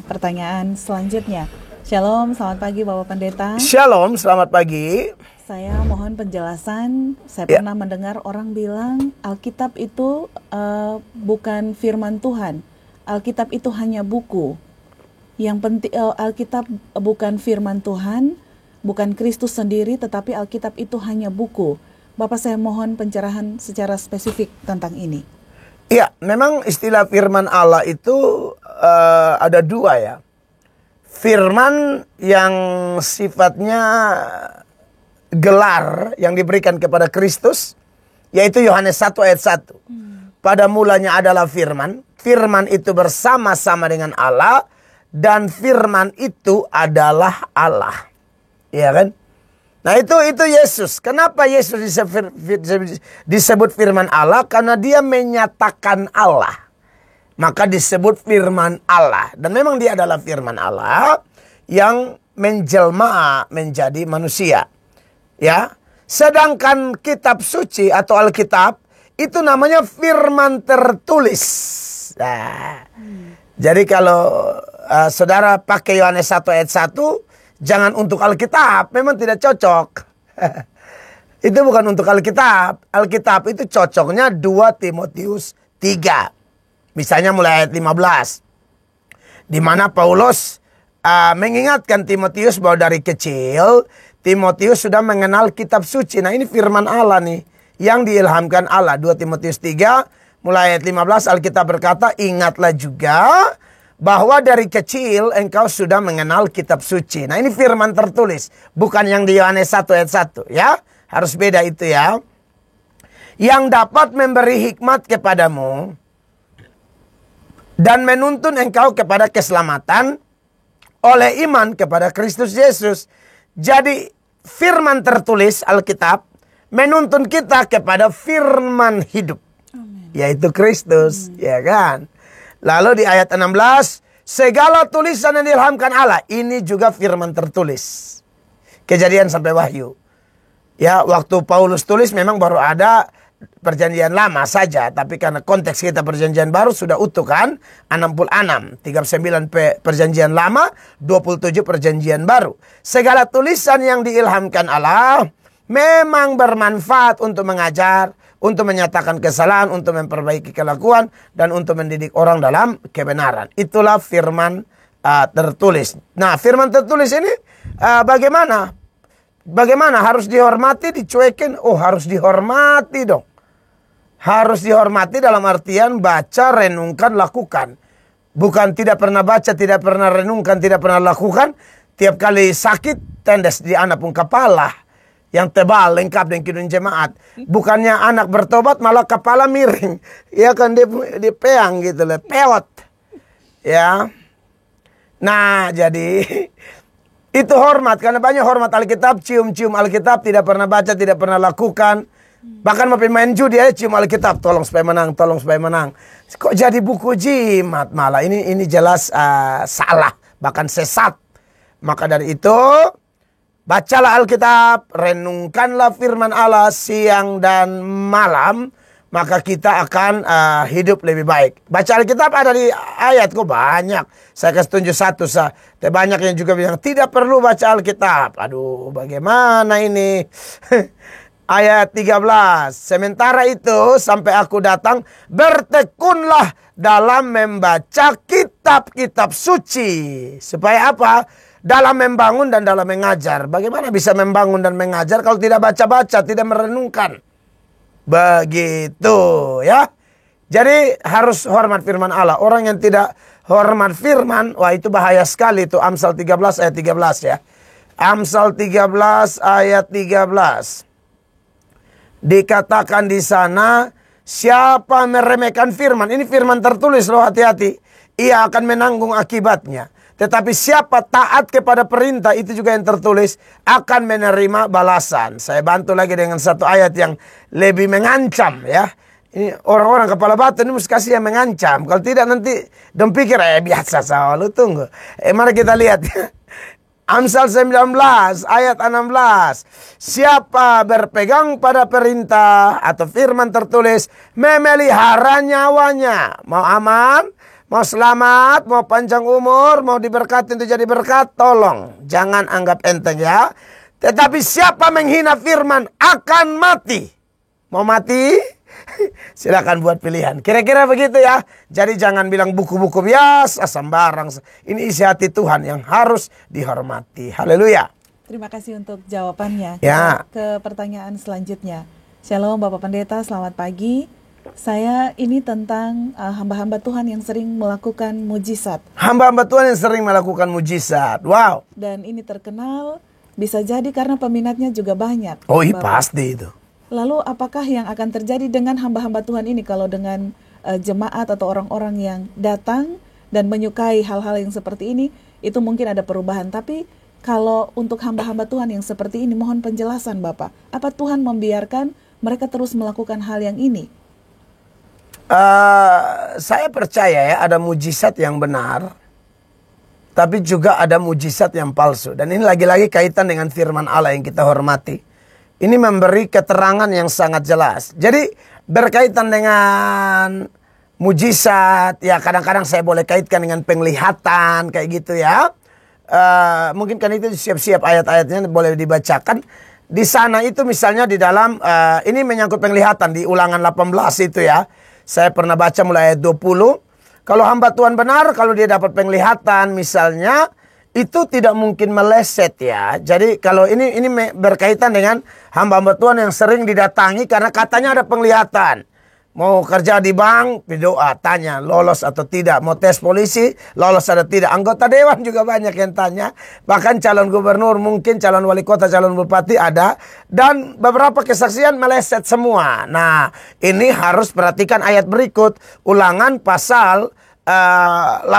pertanyaan selanjutnya. Shalom, selamat pagi Bapak Pendeta. Shalom, selamat pagi. Saya mohon penjelasan. Saya pernah mendengar orang bilang Alkitab itu bukan firman Tuhan. Alkitab itu hanya buku. Yang penting Alkitab bukan firman Tuhan, bukan Kristus sendiri, tetapi Alkitab itu hanya buku. Bapak, saya mohon pencerahan secara spesifik tentang ini. Iya, memang istilah firman Allah itu ada dua ya. Firman yang sifatnya gelar yang diberikan kepada Kristus, yaitu Yohanes 1 ayat 1. Pada mulanya adalah firman. Firman itu bersama-sama dengan Allah, dan firman itu adalah Allah. Iya kan? Nah itu Yesus. Kenapa Yesus disebut firman Allah? Karena dia menyatakan Allah. Maka disebut firman Allah. Dan memang dia adalah firman Allah yang menjelma menjadi manusia. Ya. Sedangkan kitab suci atau Alkitab itu namanya firman tertulis. Nah, jadi kalau saudara pakai Yohanes 1 ayat 1, jangan untuk Alkitab, memang tidak cocok. Itu bukan untuk Alkitab. Alkitab itu cocoknya 2 Timotius 3. Misalnya mulai ayat 15. Di mana Paulus mengingatkan Timotius bahwa dari kecil Timotius sudah mengenal kitab suci. Nah ini firman Allah nih, yang diilhamkan Allah. 2 Timotius 3 mulai ayat 15, Alkitab berkata, ingatlah juga bahwa dari kecil engkau sudah mengenal kitab suci. Nah ini firman tertulis, bukan yang di Yohanes 1 ayat 1 ya. Harus beda itu ya. Yang dapat memberi hikmat kepadamu dan menuntun engkau kepada keselamatan oleh iman kepada Kristus Yesus. Jadi firman tertulis Alkitab menuntun kita kepada firman hidup. Amen. Yaitu Kristus, ya kan? Lalu di ayat 16, segala tulisan yang diilhamkan Allah, ini juga firman tertulis. Kejadian sampai Wahyu. Ya, waktu Paulus tulis memang baru ada perjanjian lama saja, tapi karena konteks kita perjanjian baru sudah utuh kan, 66, 39 perjanjian lama, 27 perjanjian baru. Segala tulisan yang diilhamkan Allah memang bermanfaat untuk mengajar, untuk menyatakan kesalahan, untuk memperbaiki kelakuan, dan untuk mendidik orang dalam kebenaran. Itulah firman tertulis. Nah, firman tertulis ini bagaimana? Bagaimana? Harus dihormati, dicuekin? Oh, harus dihormati dong. Harus dihormati dalam artian baca, renungkan, lakukan. Bukan tidak pernah baca, tidak pernah renungkan, tidak pernah lakukan. Tiap kali sakit, tendes di anak pun kepala yang tebal, lengkap dengan kidung jemaat. Bukannya anak bertobat, malah kepala miring. Ya kan, dia peang gitu loh, pewot. Ya. Nah, jadi itu hormat, karena banyak hormat Alkitab, cium-cium Alkitab, tidak pernah baca, tidak pernah lakukan. Bahkan mau main judi aja cium Alkitab, tolong supaya menang, tolong supaya menang. Kok jadi buku jimat malah? Ini jelas salah, bahkan sesat. Maka dari itu, bacalah Alkitab, renungkanlah firman Allah siang dan malam, maka kita akan hidup lebih baik. Baca Alkitab ada di ayat kok banyak. Saya kasih tunjuk satu sah. Tapi banyak yang juga bilang tidak perlu baca Alkitab. Aduh, bagaimana ini? Ayat 13. Sementara itu sampai aku datang, bertekunlah dalam membaca kitab-kitab suci. Supaya apa? Dalam membangun dan dalam mengajar. Bagaimana bisa membangun dan mengajar kalau tidak baca-baca, tidak merenungkan? Begitu ya. Jadi harus hormat firman Allah. Orang yang tidak hormat firman, wah itu bahaya sekali itu. Amsal 13 ayat 13 ya. Amsal 13 ayat 13. Dikatakan di sana, siapa meremehkan firman, ini firman tertulis loh, hati-hati, ia akan menanggung akibatnya. Tetapi siapa taat kepada perintah, itu juga yang tertulis, akan menerima balasan. Saya bantu lagi dengan satu ayat yang lebih mengancam ya. Ini orang-orang kepala batu ini mesti kasih yang mengancam. Kalau tidak nanti dong pikir biasa saja, lu tunggu. Mari kita lihat. Amsal 19 ayat 16. Siapa berpegang pada perintah atau firman tertulis, memelihara nyawanya. Mau aman? mau selamat, mau panjang umur, mau diberkati untuk jadi berkat, tolong jangan anggap enteng ya. Tetapi siapa menghina firman akan mati. Mau mati? Silakan buat pilihan. Kira-kira begitu ya. Jadi jangan bilang buku-buku biasa, sembarang. Ini isi hati Tuhan yang harus dihormati. Haleluya. Terima kasih untuk jawabannya. Ya. Kita ke pertanyaan selanjutnya. Shalom Bapak Pendeta, selamat pagi. Saya ini tentang hamba-hamba Tuhan yang sering melakukan mujizat. Hamba-hamba Tuhan yang sering melakukan mujizat. Wow. Dan ini terkenal, bisa jadi karena peminatnya juga banyak. Oh, Bapak. pasti itu. Lalu apakah yang akan terjadi dengan hamba-hamba Tuhan ini kalau dengan jemaat atau orang-orang yang datang dan menyukai hal-hal yang seperti ini, itu mungkin ada perubahan. Tapi kalau untuk hamba-hamba Tuhan yang seperti ini, mohon penjelasan Bapak. Apa Tuhan membiarkan mereka terus melakukan hal yang ini? Saya percaya ya ada mujizat yang benar, tapi juga ada mujizat yang palsu. Dan ini lagi-lagi kaitan dengan firman Allah yang kita hormati. Ini memberi keterangan yang sangat jelas. Jadi berkaitan dengan mujizat, ya kadang-kadang saya boleh kaitkan dengan penglihatan kayak gitu ya. Mungkin kan itu siap-siap ayat-ayatnya boleh dibacakan. Di sana itu misalnya di dalam, ini menyangkut penglihatan di Ulangan 18 itu ya. Saya pernah baca mulai ayat 20. Kalau hamba Tuhan benar, kalau dia dapat penglihatan misalnya, itu tidak mungkin meleset ya. Jadi kalau ini berkaitan dengan hamba-hamba Tuhan yang sering didatangi karena katanya ada penglihatan. Mau kerja di bank, berdoa, tanya lolos atau tidak. Mau tes polisi, lolos atau tidak. Anggota dewan juga banyak yang tanya. Bahkan calon gubernur, mungkin calon wali kota, calon bupati ada. Dan beberapa kesaksian meleset semua. Nah, ini harus perhatikan ayat berikut. Ulangan pasal 18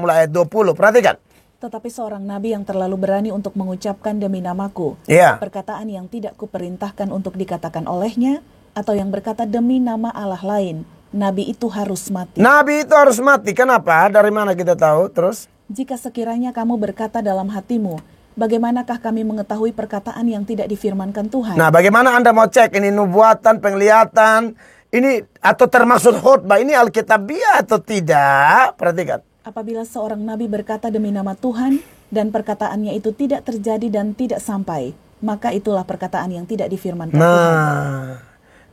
mulai ayat 20. Perhatikan. Tetapi seorang nabi yang terlalu berani untuk mengucapkan demi namaku, perkataan yang tidak kuperintahkan untuk dikatakan olehnya, atau yang berkata demi nama Allah lain, nabi itu harus mati. Nabi itu harus mati. Kenapa? Dari mana kita tahu? Terus? Jika sekiranya kamu berkata dalam hatimu, bagaimanakah kami mengetahui perkataan yang tidak difirmankan Tuhan? Nah, bagaimana Anda mau cek ini nubuatan, penglihatan, ini atau termasuk khotbah, ini alkitabiah atau tidak? Perhatikan. Apabila seorang nabi berkata demi nama Tuhan dan perkataannya itu tidak terjadi dan tidak sampai, maka itulah perkataan yang tidak difirmankan Tuhan.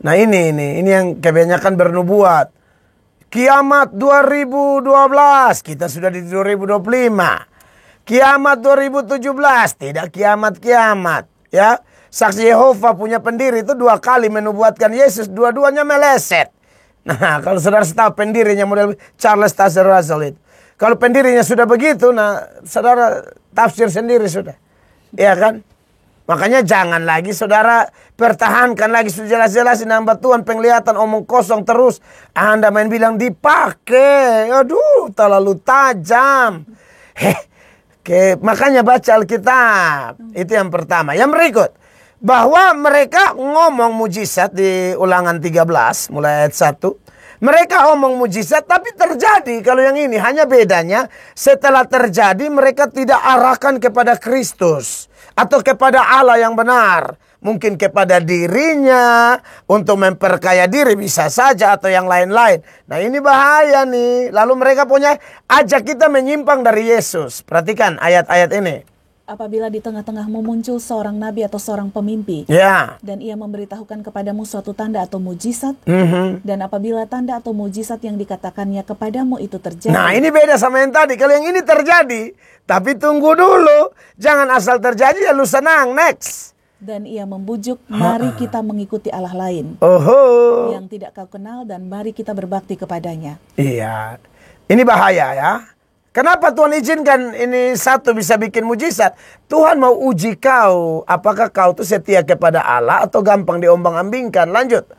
Nah ini yang kebanyakan bernubuat. Kiamat 2012, kita sudah di 2025. Kiamat 2017, tidak kiamat-kiamat. Ya, Saksi Yehova punya pendiri itu 2 kali menubuatkan Yesus, dua-duanya meleset. Nah, kalau saudara tahu pendirinya model Charles Taze Russell itu. Kalau pendirinya sudah begitu, nah saudara tafsir sendiri sudah. Iya kan? Makanya jangan lagi saudara pertahankan lagi jelas-jelas ini hamba Tuhan penglihatan omong kosong terus. Anda main bilang dipakai. Aduh, terlalu tajam. Makanya baca Alkitab. Itu yang pertama. Yang berikut. Bahwa mereka ngomong mujizat di Ulangan 13 mulai ayat 1. Mereka ngomong mujizat tapi terjadi. Kalau yang ini hanya bedanya setelah terjadi mereka tidak arahkan kepada Kristus. Atau kepada Allah yang benar. Mungkin kepada dirinya. Untuk memperkaya diri bisa saja. Atau yang lain-lain. Nah ini bahaya nih. Lalu mereka punya ajak kita menyimpang dari Yesus. Perhatikan ayat-ayat ini. Apabila di tengah-tengahmu muncul seorang nabi atau seorang pemimpi, dan ia memberitahukan kepadamu suatu tanda atau mujizat, dan apabila tanda atau mujizat yang dikatakannya kepadamu itu terjadi. Nah ini beda sama yang tadi. Kalau yang ini terjadi, tapi tunggu dulu. Jangan asal terjadi lalu senang, next. Dan ia membujuk, mari kita mengikuti Allah lain, yang tidak kau kenal, dan mari kita berbakti kepadanya. Iya, ini bahaya ya. Kenapa Tuhan izinkan ini satu bisa bikin mujizat? Tuhan mau uji kau. Apakah kau tuh setia kepada Allah atau gampang diombang-ambingkan? Lanjut.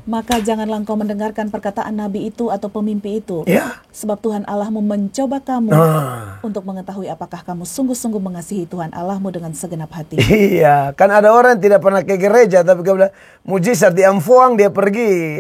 Maka janganlah engkau mendengarkan perkataan nabi itu atau pemimpi itu. Sebab Tuhan Allahmu mencoba kamu untuk mengetahui apakah kamu sungguh-sungguh mengasihi Tuhan Allahmu dengan segenap hati. Iya, kan ada orang yang tidak pernah ke gereja tapi kalau mujizat di Amfuang dia pergi.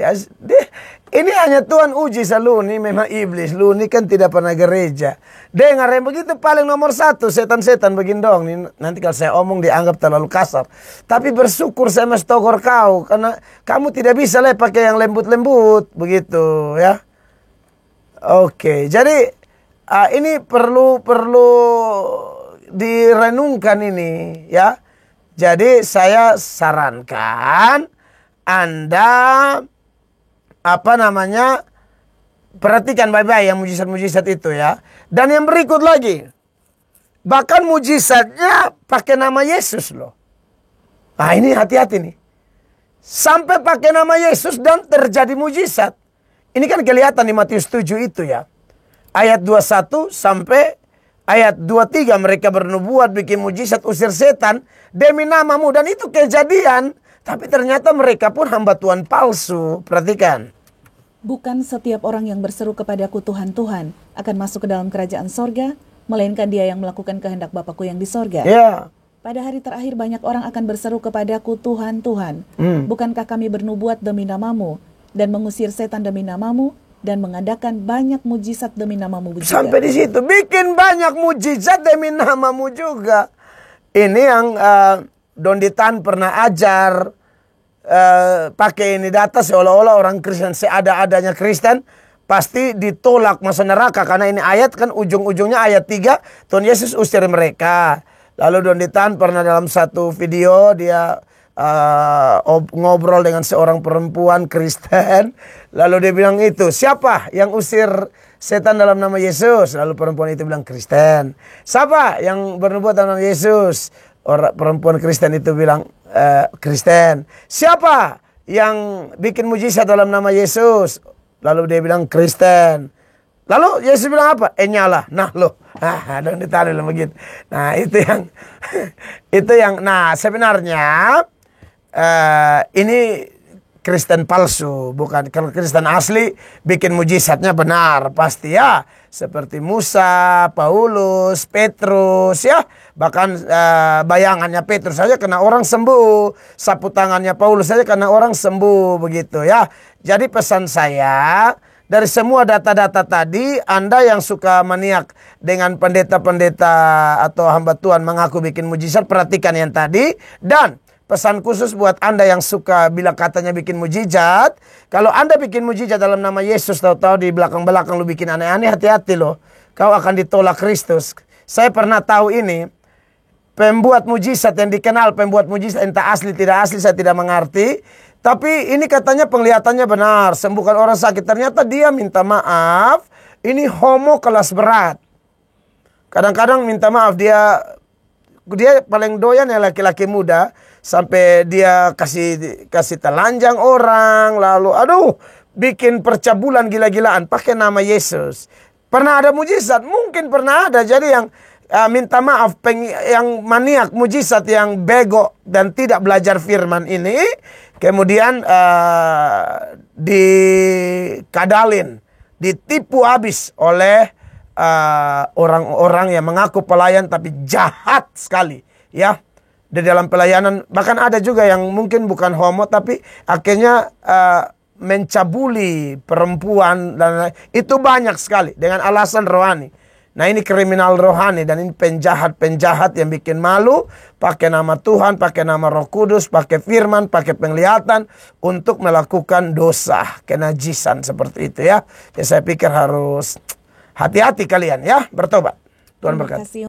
Ini hanya Tuhan uji selalu nih, memang iblis. Lu ini kan tidak pernah gereja. Dengar yang begitu paling nomor 1, setan-setan begini dong. Nanti kalau saya omong dianggap terlalu kasar. Tapi bersyukur saya mestokor kau. Karena kamu tidak bisa pakai yang lembut-lembut. Begitu ya. Oke, jadi ini perlu direnungkan ini ya. Jadi saya sarankan Anda perhatikan baik-baik yang mujizat-mujizat itu ya. Dan yang berikut lagi, bahkan mujizatnya pakai nama Yesus loh. Nah ini hati-hati nih. Sampai pakai nama Yesus dan terjadi mujizat. Ini kan kelihatan di Matius 7 itu ya. Ayat 21 sampai ayat 23 mereka bernubuat bikin mujizat usir setan demi namamu. Dan itu kejadian. Tapi ternyata mereka pun hamba Tuhan palsu. Perhatikan. Bukan setiap orang yang berseru kepadaku Tuhan, Tuhan akan masuk ke dalam kerajaan sorga, melainkan dia yang melakukan kehendak Bapakku yang di sorga. Ya. Pada hari terakhir banyak orang akan berseru kepadaku Tuhan, Tuhan. Bukankah kami bernubuat demi namamu dan mengusir setan demi namamu dan mengadakan banyak mujizat demi namamu juga. Sampai di situ. Bikin banyak mujizat demi namamu juga. Ini yang Don Ditan pernah ajar. Pakai ini data seolah-olah orang Kristen, seada-adanya Kristen pasti ditolak masuk neraka. Karena ini ayat kan ujung-ujungnya ayat 3. Tuhan Yesus usir mereka. Lalu Don Ditan pernah dalam satu video dia ngobrol dengan seorang perempuan Kristen. Lalu dia bilang itu, siapa yang usir setan dalam nama Yesus? Lalu perempuan itu bilang Kristen. Siapa yang bernubuat dalam nama Yesus? Perempuan Kristen itu bilang Kristen. Siapa yang bikin mujizat dalam nama Yesus? Lalu dia bilang Kristen. Lalu Yesus bilang apa? Nyala. Nah loh. Dan ditaruh begitu. Nah itu yang nah sebenarnya ini Kristen palsu, bukan. Kalau Kristen asli bikin mujizatnya benar pasti ya, seperti Musa, Paulus, Petrus ya. Bahkan bayangannya Petrus saja kena orang sembuh, sapu tangannya Paulus saja kena orang sembuh begitu ya. Jadi pesan saya, dari semua data-data tadi, Anda yang suka maniak dengan pendeta-pendeta atau hamba Tuhan mengaku bikin mujizat, perhatikan yang tadi. Dan pesan khusus buat Anda yang suka bila katanya bikin mujizat. Kalau Anda bikin mujizat dalam nama Yesus, tahu-tahu di belakang-belakang lu bikin aneh-aneh, hati-hati loh. Kau akan ditolak Kristus. Saya pernah tahu ini. Pembuat mujizat yang dikenal, pembuat mujizat entah asli tidak asli, saya tidak mengerti. Tapi ini katanya penglihatannya benar, sembuhkan orang sakit. Ternyata dia minta maaf, ini homo kelas berat. Kadang-kadang minta maaf, dia paling doyan ya laki-laki muda. Sampai dia kasih telanjang orang, lalu bikin percabulan gila-gilaan pakai nama Yesus. Pernah ada mujizat? Mungkin pernah ada. Jadi yang minta maaf, yang maniak mujizat, yang bego dan tidak belajar firman ini, kemudian dikadalin, ditipu habis oleh orang-orang yang mengaku pelayan tapi jahat sekali ya. Di dalam pelayanan bahkan ada juga yang mungkin bukan homo tapi akhirnya mencabuli perempuan dan itu banyak sekali dengan alasan rohani. Nah ini kriminal rohani dan ini penjahat-penjahat yang bikin malu, pakai nama Tuhan, pakai nama Roh Kudus, pakai firman, pakai penglihatan untuk melakukan dosa, kenajisan seperti itu ya. Ya saya pikir harus hati-hati kalian ya, bertobat. Tuhan berkati.